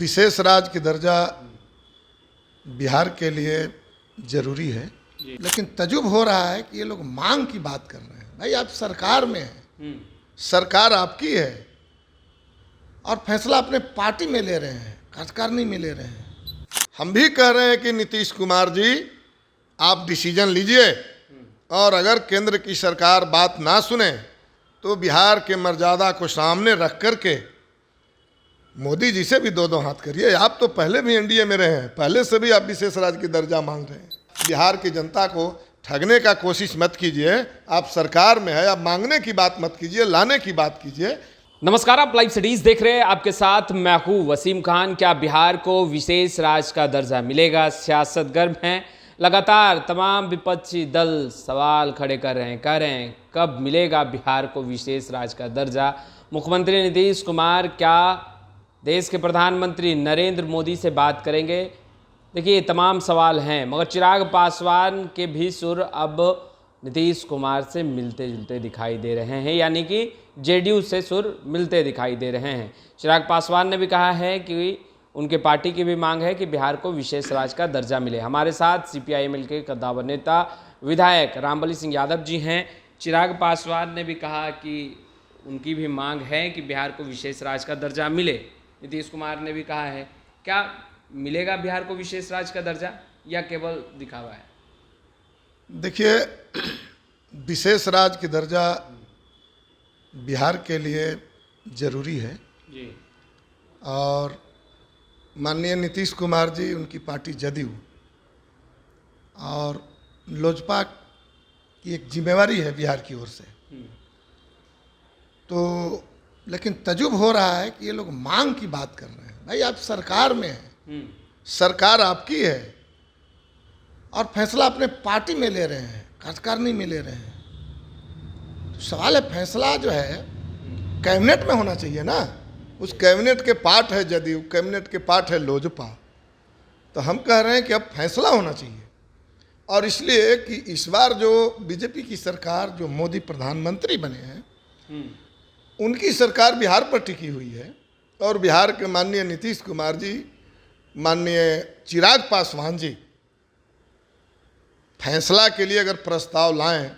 विशेष राज्य की दर्जा बिहार के लिए ज़रूरी है, लेकिन तजुब हो रहा है कि ये लोग मांग की बात कर रहे हैं। भाई आप सरकार में हैं, सरकार आपकी है और फैसला अपने पार्टी में ले रहे हैं, कार्यकारिणी में ले रहे हैं। हम भी कह रहे हैं कि नीतीश कुमार जी आप डिसीजन लीजिए और अगर केंद्र की सरकार बात ना सुने तो बिहार के मर्यादा को सामने रख करके मोदी जी से भी दो हाथ करिए। आप तो पहले भी एनडीए में रहे हैं, पहले से भी आप विशेष राज्य की दर्जा मांग रहे हैं। बिहार की जनता को ठगने का कोशिश मत कीजिए। आप सरकार में है, आप मांगने की बात मत कीजिए, लाने की बात कीजिए। नमस्कार, आप लाइव सिटीज देख रहे हैं। आपके साथ मैं हूं वसीम खान। क्या बिहार को विशेष राज्य का दर्जा मिलेगा? सियासत गर्म है। लगातार तमाम विपक्षी दल सवाल खड़े कर रहे हैं कब मिलेगा बिहार को विशेष राज्य का दर्जा। मुख्यमंत्री नीतीश कुमार क्या देश के प्रधानमंत्री नरेंद्र मोदी से बात करेंगे? देखिए, तमाम सवाल हैं, मगर चिराग पासवान के भी सुर अब नीतीश कुमार से मिलते जुलते दिखाई दे रहे हैं, यानी कि जेडीयू से सुर मिलते दिखाई दे रहे हैं। चिराग पासवान ने भी कहा है कि उनके पार्टी की भी मांग है कि बिहार को विशेष राज्य का दर्जा मिले। हमारे साथ सीपीआईएम के कद्दावर नेता विधायक रामबली सिंह यादव जी हैं। चिराग पासवान ने भी कहा कि उनकी भी मांग है कि बिहार को विशेष राज्य का दर्जा मिले। नीतीश कुमार ने भी कहा है, क्या मिलेगा बिहार को विशेष राज्य का दर्जा या केवल दिखावा है? देखिए, विशेष राज्य की दर्जा बिहार के लिए ज़रूरी है जी। और माननीय नीतीश कुमार जी, उनकी पार्टी जदयू और लोजपा की एक जिम्मेवारी है बिहार की ओर से। तो लेकिन तजुब हो रहा है कि ये लोग मांग की बात कर रहे हैं। भाई आप सरकार में हैं, सरकार आपकी है और फैसला अपने पार्टी में ले रहे हैं, कार्यकारिणी में ले रहे हैं। तो सवाल है, फैसला जो है कैबिनेट में होना चाहिए ना। उस कैबिनेट के पार्ट है जदयू, कैबिनेट के पार्ट है लोजपा। तो हम कह रहे हैं कि अब फैसला होना चाहिए, और इसलिए कि इस बार जो बीजेपी की सरकार, जो मोदी प्रधानमंत्री बने हैं, उनकी सरकार बिहार पर टिकी हुई है और बिहार के माननीय नीतीश कुमार जी, माननीय चिराग पासवान जी फैसला के लिए अगर प्रस्ताव लाएं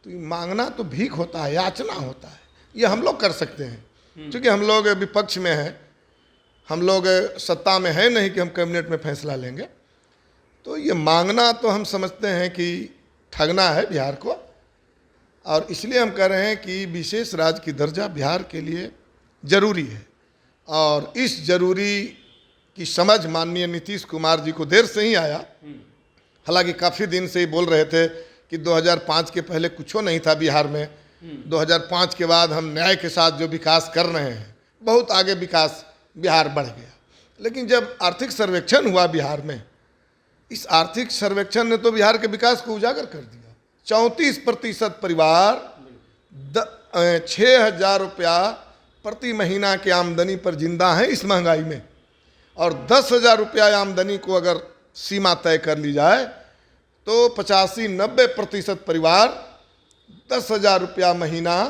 तो मांगना तो भीख होता है, याचना होता है। ये हम लोग कर सकते हैं क्योंकि हम लोग विपक्ष में हैं, हम लोग सत्ता में है नहीं कि हम कैबिनेट में फैसला लेंगे। तो ये मांगना तो हम समझते हैं कि ठगना है बिहार को, और इसलिए हम कह रहे हैं कि विशेष राज्य की दर्जा बिहार के लिए ज़रूरी है। और इस ज़रूरी की समझ माननीय नीतीश कुमार जी को देर से ही आया। हालांकि काफ़ी दिन से ही बोल रहे थे कि 2005 के पहले कुछ नहीं था बिहार में, 2005 के बाद हम न्याय के साथ जो विकास कर रहे हैं, बहुत आगे विकास बिहार बढ़ गया। लेकिन जब आर्थिक सर्वेक्षण हुआ बिहार में, इस आर्थिक सर्वेक्षण ने तो बिहार के विकास को उजागर कर दिया। 34% परिवार 6,000 रुपया प्रति महीना की आमदनी पर जिंदा है इस महंगाई में, और 10,000 रुपया आमदनी को अगर सीमा तय कर ली जाए तो 85-90% परिवार 10,000 रुपया महीना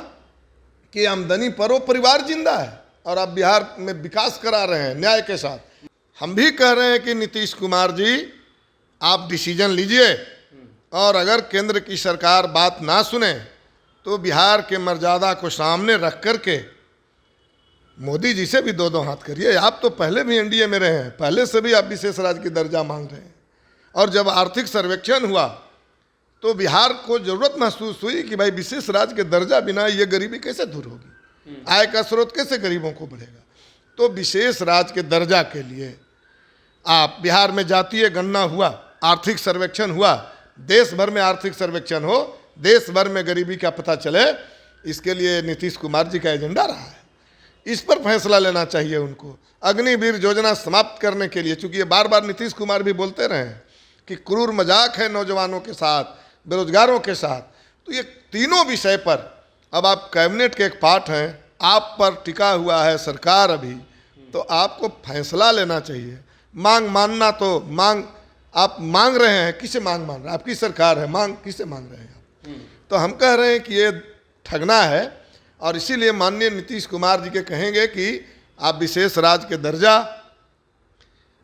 की आमदनी पर वो परिवार जिंदा है, और आप बिहार में विकास करा रहे हैं न्याय के साथ। हम भी कह रहे हैं कि नीतीश कुमार जी आप डिसीजन लीजिए और अगर केंद्र की सरकार बात ना सुने तो बिहार के मर्यादा को सामने रख करके मोदी जी से भी दो हाथ करिए। आप तो पहले भी एनडीए में रहे हैं, पहले से भी आप विशेष राज्य की दर्जा मांग रहे हैं, और जब आर्थिक सर्वेक्षण हुआ तो बिहार को ज़रूरत महसूस हुई कि भाई विशेष राज्य के दर्जा बिना ये गरीबी कैसे दूर होगी, आय का स्रोत कैसे गरीबों को बढ़ेगा। तो विशेष राज्य के दर्जा के लिए आप बिहार में जातीय गणना हुआ, आर्थिक सर्वेक्षण हुआ, देश भर में आर्थिक सर्वेक्षण हो, देश भर में गरीबी का पता चले, इसके लिए नीतीश कुमार जी का एजेंडा रहा है। इस पर फैसला लेना चाहिए उनको। अग्निवीर योजना समाप्त करने के लिए, चूंकि ये बार बार नीतीश कुमार भी बोलते रहे हैं कि क्रूर मजाक है नौजवानों के साथ, बेरोजगारों के साथ, तो ये तीनों विषय पर अब आप कैबिनेट के एक पार्ट हैं, आप पर टिका हुआ है सरकार अभी, तो आपको फैसला लेना चाहिए। मांग मानना तो आप मांग रहे हैं, किसे मांग मान रहे हैं? आपकी सरकार है, मांग किसे मांग रहे हैं आप? तो हम कह रहे हैं कि ये ठगना है, और इसीलिए माननीय नीतीश कुमार जी के कहेंगे कि आप विशेष राज्य के दर्जा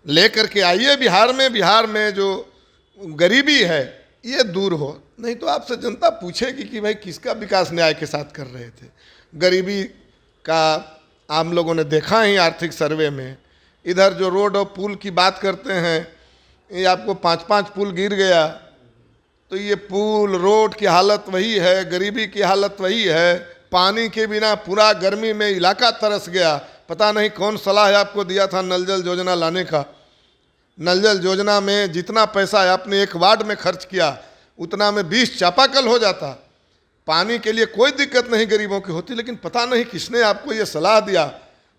लेकर के आइए बिहार में जो गरीबी है ये दूर हो। नहीं तो आपसे जनता पूछेगी कि भाई किसका विकास न्याय के साथ कर रहे थे। गरीबी का आम लोगों ने देखा ही आर्थिक सर्वे में। इधर जो रोड और पुल की बात करते हैं, ये आपको 5-5 पुल गिर गया, तो ये पुल रोड की हालत वही है, गरीबी की हालत वही है। पानी के बिना पूरा गर्मी में इलाका तरस गया। पता नहीं कौन सलाह आपको दिया था नल जल योजना लाने का। नल जल योजना में जितना पैसा आपने एक वार्ड में खर्च किया उतना में 20 चापाकल हो जाता। पानी के लिए कोई दिक्कत नहीं गरीबों की होती, लेकिन पता नहीं किसने आपको ये सलाह दिया।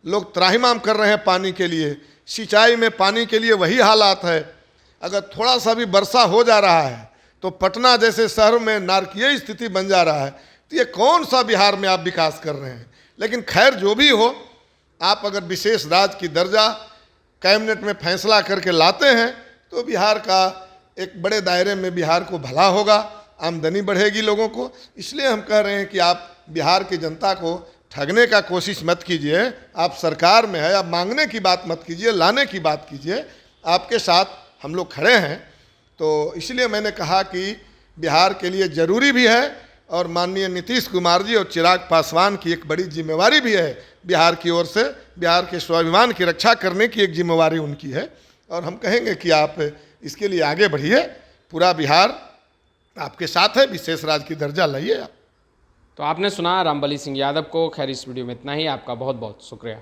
लोग त्राहिमाम कर रहे हैं पानी के लिए। सिंचाई में पानी के लिए वही हालात है। अगर थोड़ा सा भी वर्षा हो जा रहा है तो पटना जैसे शहर में नारकीय स्थिति बन जा रहा है। तो ये कौन सा बिहार में आप विकास कर रहे हैं। लेकिन खैर जो भी हो, आप अगर विशेष राज्य की दर्जा कैबिनेट में फैसला करके लाते हैं तो बिहार का एक बड़े दायरे में बिहार को भला होगा, आमदनी बढ़ेगी लोगों को। इसलिए हम कह रहे हैं कि आप बिहार की जनता को ठगने का कोशिश मत कीजिए। आप सरकार में है, आप मांगने की बात मत कीजिए, लाने की बात कीजिए। आपके साथ हम लोग खड़े हैं। तो इसलिए मैंने कहा कि बिहार के लिए ज़रूरी भी है और माननीय नीतीश कुमार जी और चिराग पासवान की एक बड़ी जिम्मेवारी भी है। बिहार की ओर से बिहार के स्वाभिमान की रक्षा करने की एक जिम्मेवारी उनकी है। और हम कहेंगे कि आप इसके लिए आगे बढ़िए। पूरा बिहार आपके साथ है। विशेष राज्य की दर्जा लाइए आप। तो आपने सुना रामबली सिंह यादव को। खैर इस वीडियो में इतना ही। आपका बहुत बहुत शुक्रिया।